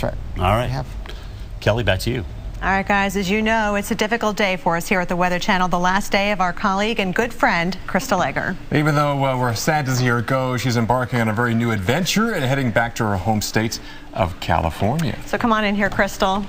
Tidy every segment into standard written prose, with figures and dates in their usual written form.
That's right. All right. Kelly, back to you. All right, guys, as you know, it's a difficult day for us here at the Weather Channel, the last day of our colleague and good friend, Crystal Egger. Even though we're sad to see her go, she's embarking on a very new adventure and heading back to her home state of California. So come on in here, Crystal.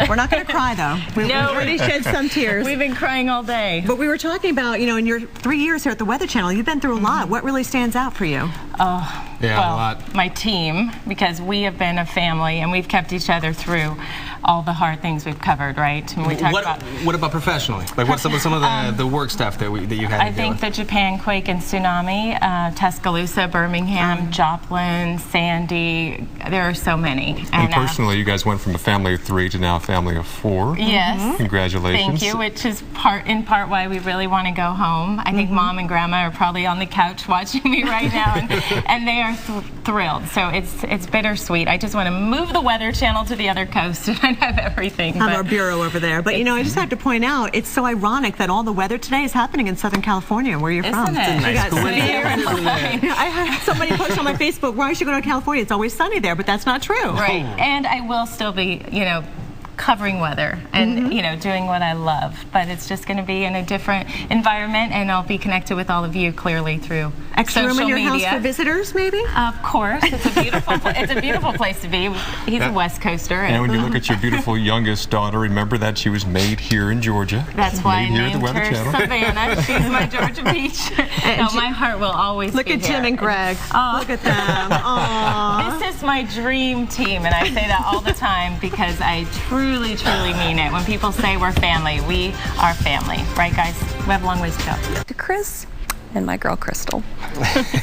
We're not going to cry, though. We've already shed some tears. We've been crying all day. But we were talking about, in your 3 years here at the Weather Channel, you've been through a lot. What really stands out for you? Oh, yeah, well, a lot. My team, because we have been a family and we've kept each other through all the hard things we've covered, right? And we talked what about professionally? Like, what's some of the work stuff that you had to I think the Japan quake and tsunami, Tuscaloosa, Birmingham, Joplin, Sandy, there are so many. And personally, you guys went from a family of 3 to now a family of 4. Yes. Congratulations. Thank you, which is in part why we really want to go home. I think Mom and Grandma are probably on the couch watching me right now, and they are thrilled. So it's bittersweet. I just want to move the Weather Channel to the other coast and have everything. Have our bureau over there. But I just have to point out, it's so ironic that all the weather today is happening in Southern California, where you're from. Isn't it? Nice. I had somebody post on my Facebook, why should you go to California? It's always sunny there, but that's not true. Right. And I will still be, covering weather and doing what I love, but it's just going to be in a different environment, and I'll be connected with all of you clearly through extra social room in your media. house for visitors, maybe? Of course, it's a beautiful it's a beautiful place to be. He's a West Coaster, and when you look at your beautiful youngest daughter, remember that she was made here in Georgia. That's why I named the Weather her Channel. Savannah. She's my Georgia peach. No, my heart will always look be at here. Jim and Greg. Look at them. Aww. This is my dream team, and I say that all the time because I truly mean it. When people say we're family, we are family. Right, guys? We have a long ways to go. To Chris and my girl, Crystal.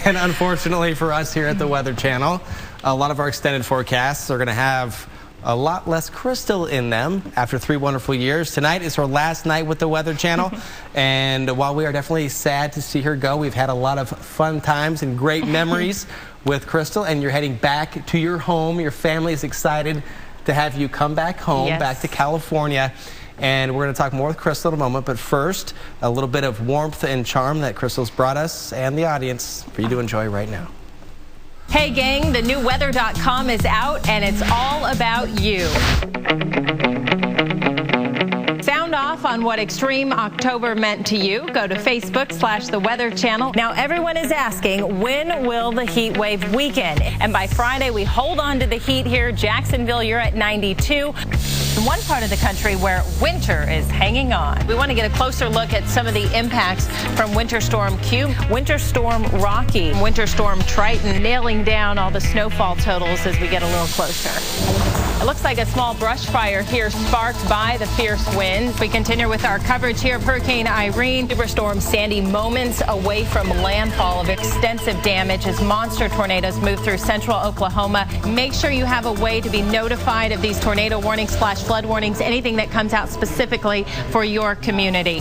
And unfortunately for us here at the Weather Channel, a lot of our extended forecasts are going to have a lot less Crystal in them after 3 wonderful years. Tonight is her last night with the Weather Channel, and while we are definitely sad to see her go, we've had a lot of fun times and great memories with Crystal, and you're heading back to your home. Your family is excited to have you come back home, back to California. And we're going to talk more with Crystal in a moment, but first, a little bit of warmth and charm that Crystal's brought us and the audience for you to enjoy right now. Hey gang, the new weather.com is out and it's all about you. Sound off on what extreme October meant to you. Go to Facebook/The Weather Channel. Now everyone is asking, when will the heat wave weaken? And by Friday, we hold on to the heat here. Jacksonville, you're at 92. One part of the country where winter is hanging on. We want to get a closer look at some of the impacts from Winter Storm Q, Winter Storm Rocky, Winter Storm Triton, nailing down all the snowfall totals as we get a little closer. It looks like a small brush fire here sparked by the fierce winds. We continue with our coverage here of Hurricane Irene. Superstorm Sandy moments away from landfall of extensive damage as monster tornadoes move through central Oklahoma. Make sure you have a way to be notified of these tornado warnings, flash flood warnings, anything that comes out specifically for your community.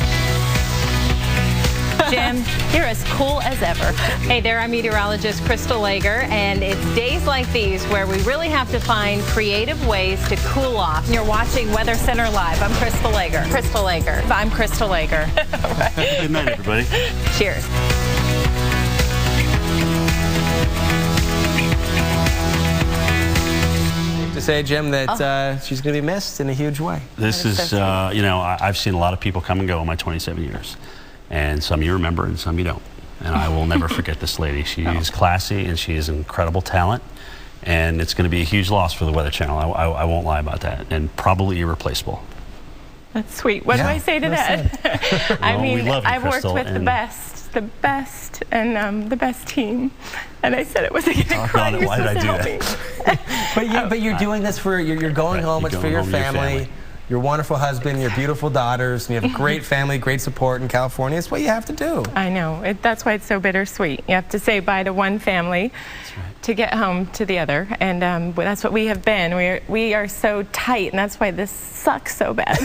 Jim, you're as cool as ever. Hey there, I'm meteorologist Crystal Egger, and it's days like these where we really have to find creative ways to cool off. You're watching Weather Center Live. I'm Crystal Egger. Crystal Egger. I'm Crystal Egger. Right. Good night, everybody. Cheers. To say, Jim, that she's going to be missed in a huge way. This is, I've seen a lot of people come and go in my 27 years. And some you remember and some you don't. And I will never forget this lady. She is classy and she is incredible talent. And it's going to be a huge loss for the Weather Channel. I won't lie about that. And probably irreplaceable. That's sweet. What do I say to that? I mean, we love you, I've worked Crystal, with the best, and the best team. And I said it wasn't going to cry. Why did I do that? But you're doing this for, you're going home, it's for your family. Your wonderful husband, your beautiful daughters, and you have a great family, great support in California. It's what you have to do. I know. That's why it's so bittersweet. You have to say bye to one family to get home to the other, and that's what we have been. We are so tight, and that's why this sucks so bad.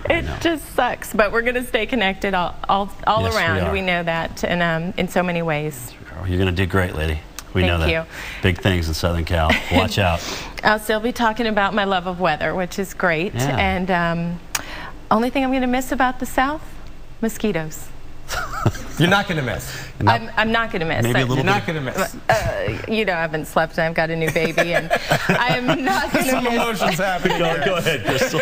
It just sucks, but we're going to stay connected all Yes, around. We know that, and in so many ways. You're going to do great, lady. We know that. Thank you. Big things in Southern Cal. Watch out. I'll still be talking about my love of weather, which is great. Yeah. And only thing I'm going to miss about the South, mosquitoes. You're not going to miss. I'm not going to miss. Maybe a little You're not going to miss. You know, I haven't slept and I've got a new baby, and I am not going to Some miss. emotions happening. Go ahead, Crystal.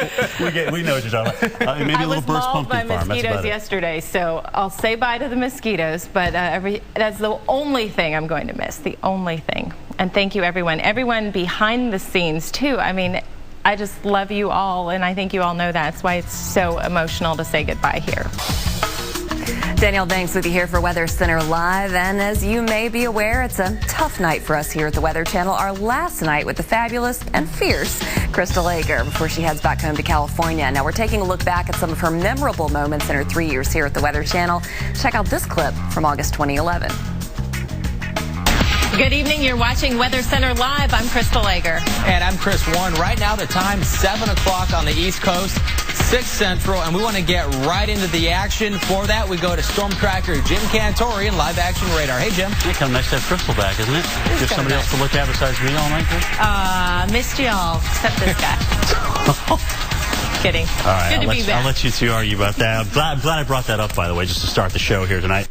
We know what you're talking about. Maybe I a little was burst mauled by pumpkin farm. That's mosquitoes about it. yesterday, so I'll say bye to the mosquitoes, but that's the only thing I'm going to miss, the only thing. And thank you, everyone. Everyone behind the scenes, too. I mean, I just love you all, and I think you all know that. That's why it's so emotional to say goodbye here. Danielle Banks with you here for Weather Center Live. And as you may be aware, it's a tough night for us here at the Weather Channel. Our last night with the fabulous and fierce Crystal Ager before she heads back home to California. Now we're taking a look back at some of her memorable moments in her 3 years here at the Weather Channel. Check out this clip from August 2011. Good evening. You're watching Weather Center Live. I'm Crystal Ager. And I'm Chris Warren. Right now the time 7 o'clock on the East Coast, 6 Central, and we want to get right into the action. For that, we go to Storm Tracker Jim Cantori and Live Action Radar. Hey, Jim. Hey, kind of nice to have Crystal back, isn't it? Give somebody else to look at besides me all night, Chris? Missed you all, except this guy. Kidding. All right, Good to be back. I'll let you two argue about that. I'm glad I brought that up, by the way, just to start the show here tonight.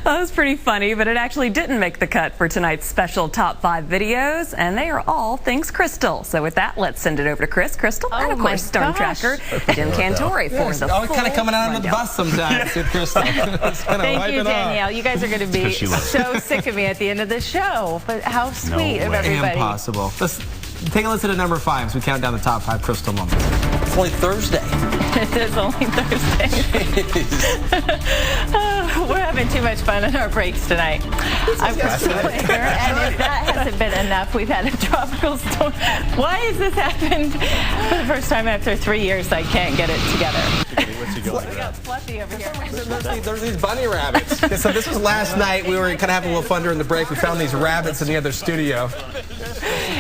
That was pretty funny, but it actually didn't make the cut for tonight's special top 5 videos, and they are all things Crystal. So with that, let's send it over to Crystal, and of my course, Storm gosh. Tracker, Jim Cantori for the Always kind of coming out under the rundown. bus sometimes with Crystal. Thank you, Danielle. You guys are going to be she loves so sick of me at the end of the show, but how sweet of way. everybody. Impossible. Let's take a listen to number 5 as we count down the top 5 Crystal moments. It's only Thursday. It is only Thursday. We're having too much fun on our breaks tonight. I'm Crystal Ager, and if that hasn't been enough, we've had a tropical storm. Why has this happened for the first time after 3 years? I can't get it together. We got Fluffy over here. There's these bunny rabbits. Okay, so this was last night. We were kind of having a little fun during the break. We found these rabbits in the other studio.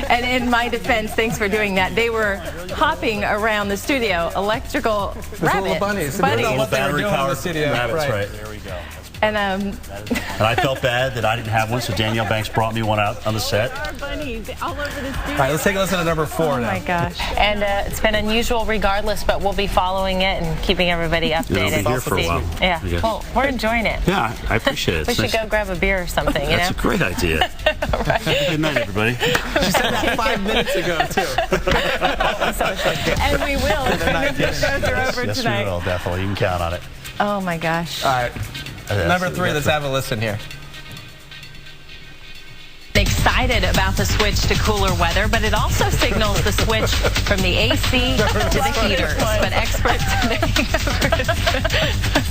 And in my defense, thanks for doing that. They were hopping around the studio, electrical rabbits. Little bunnies. Bunnies. We don't know what they were doing in the Battery-powered studio. rabbits, right. There we go. And And I felt bad that I didn't have one, so Danielle Banks brought me one out on the set. there are bunnies all over the studio. All right, let's take a listen to number 4 Oh now. my gosh. And it's been unusual regardless, but we'll be following it and keeping everybody updated. You'll be here for a while. Yeah. I guess. Well, we're enjoying it. Yeah, I appreciate it. We It's should nice. go grab a beer or something, you know? That's a great idea. Good night, everybody. She said that 5 minutes ago, too. And we will as soon as the shows are over Yes, tonight. we will, definitely. You can count on it. Oh my gosh. All right. Number 3, let's have a listen here. Excited about the switch to cooler weather, but it also signals the switch from the AC to the heaters. But experts,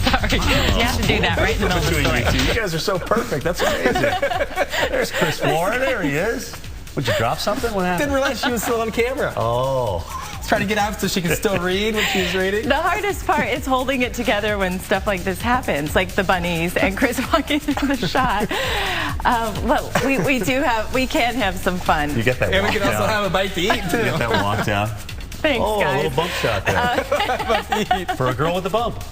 sorry, you have to do that right in the middle of the story. You guys are so perfect. That's amazing. There's Chris Warren. There he is. Would you drop something? What happened? Didn't realize she was still on camera. Oh. Trying to get out so she can still read what she was reading. The hardest part is holding it together when stuff like this happens, like the bunnies and Chris walking in the shot. But we can have some fun. You get that And we walk can also down. have a bite to eat, You too. get that walk down. Thanks, Oh, a guys. little bump shot there. For a girl with a bump.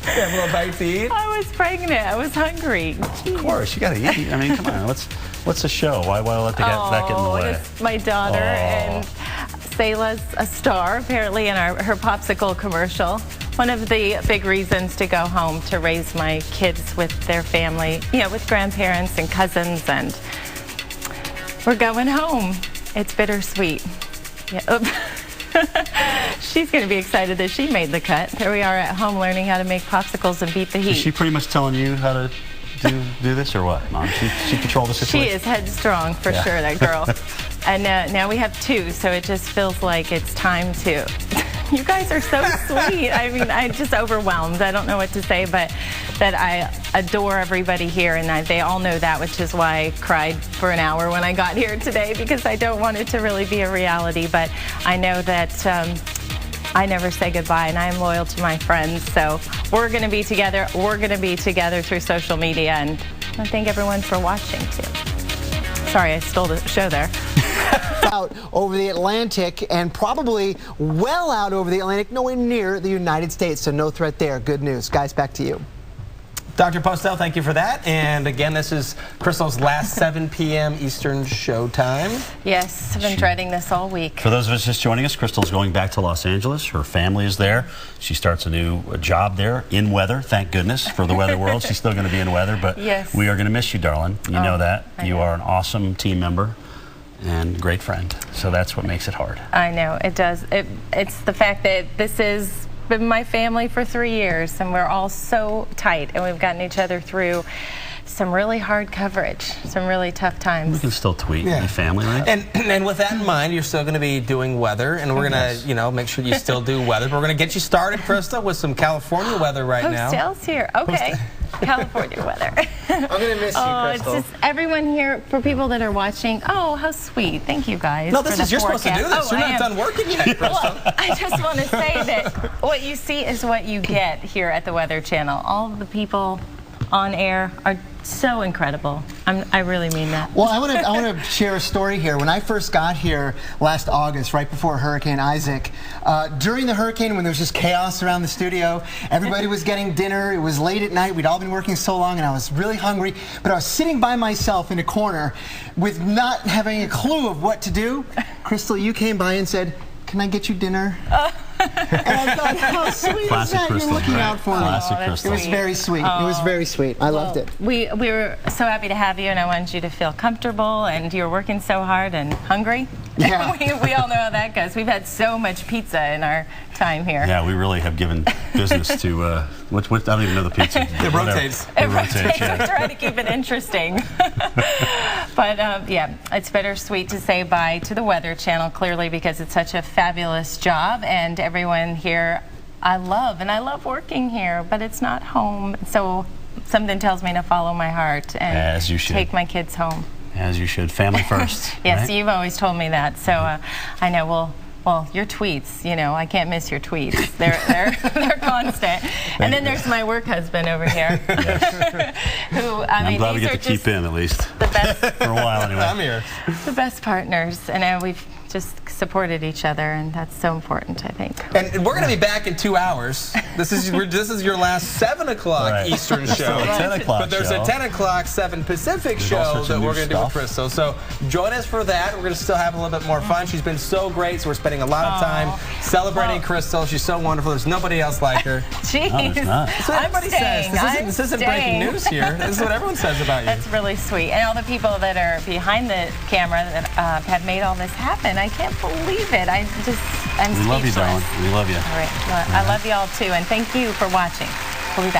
Have a little bite to eat. I was pregnant. I was hungry. Of course, you got to eat. I mean, come on. What's the show? Why let that get in the way? It's my daughter, and Selah's a star, apparently, in her popsicle commercial. One of the big reasons to go home to raise my kids with their family, with grandparents and cousins, and we're going home. It's bittersweet. Yeah. She's going to be excited that she made the cut. Here we are at home learning how to make popsicles and beat the heat. Is she pretty much telling you how to do this or what, Mom? She controls the situation? She is headstrong for sure, that girl. And now we have 2, so it just feels like it's time to. You guys are so sweet. I mean, I'm just overwhelmed. I don't know what to say, but that I adore everybody here, and they all know that, which is why I cried for an hour when I got here today, because I don't want it to really be a reality. But I know that I never say goodbye, and I am loyal to my friends. So we're going to be together. We're going to be together through social media, and I thank everyone for watching, too. Sorry, I stole the show there. Out over the Atlantic, and probably well out over the Atlantic, nowhere near the United States, so no threat there. Good news. Guys, back to you. Dr. Postel, thank you for that. And again, this is Crystal's last 7 p.m. Eastern showtime. Yes, I've been dreading this all week. For those of us just joining us, Crystal's going back to Los Angeles. Her family is there. She starts a new job there in weather. Thank goodness for the weather world. She's still going to be in weather, but yes. We are going to miss you, darling. You know that. You are an awesome team member and great friend. So that's what makes it hard. I know, it does. It's the fact that this has been my family for 3 years, and we're all so tight, and we've gotten each other through some really hard coverage, some really tough times. We can still tweet your family, right? And with that in mind, you're still going to be doing weather, and we're going to, make sure you still do weather. But we're going to get you started, Crystal, with some California weather right now. Postel's here. Okay. California weather. I'm going to miss you, Crystal. It's just everyone here, for people that are watching, how sweet. Thank you, guys. No, this is, you're supposed to do this. You're not done working yet, Crystal. Well, I just want to say that what you see is what you get here at the Weather Channel. All of the people on air are so incredible. I really mean that. Well, I want to share a story here. When I first got here last August, right before Hurricane Isaac, during the hurricane, when there was just chaos around the studio, everybody was getting dinner. It was late at night. We'd all been working so long, and I was really hungry. But I was sitting by myself in a corner with not having a clue of what to do. Crystal, you came by and said, "Can I get you dinner?" And I thought, how sweet is that? Crystal, You're looking out for me. Classic Crystal. It was very sweet. It was very sweet. I loved it. We were so happy to have you, and I wanted you to feel comfortable, and you're working so hard and hungry. Yeah. we all know how that goes. We've had so much pizza in our time here. Yeah, we really have given business to, I don't even know the pizza. It rotates. It rotates. Yeah. We try to keep it interesting. But yeah, it's bittersweet to say bye to the Weather Channel, clearly, because it's such a fabulous job, and everyone here I love working here, but it's not home. So something tells me to follow my heart and as you should. Take my kids home. As you should. Family first. Yes, right? You've always told me that. So I know. Well, your tweets, I can't miss your tweets. They're constant. And then there's my work husband over here, who I'm glad we get to keep in at least the best for a while anyway. I'm here. The best partners, and we've just supported each other, and that's so important, I think. And we're going to be back in 2 hours. This is your last 7 o'clock Eastern show. 10 o'clock but there's show. a 10 o'clock, 7 Pacific show that we're going to do with Crystal. So join us for that. We're going to still have a little bit more fun. She's been so great, so we're spending a lot of time celebrating Crystal. She's so wonderful. There's nobody else like her. Jeez. No, there's not. That's what everybody says. This isn't breaking news here. This is what everyone says about you. That's really sweet. And all the people that are behind the camera that have made all this happen. I can't believe it. I'm speechless. We love you, darling. We love you. All right. Well, I love you all too, and thank you for watching. We'll be back.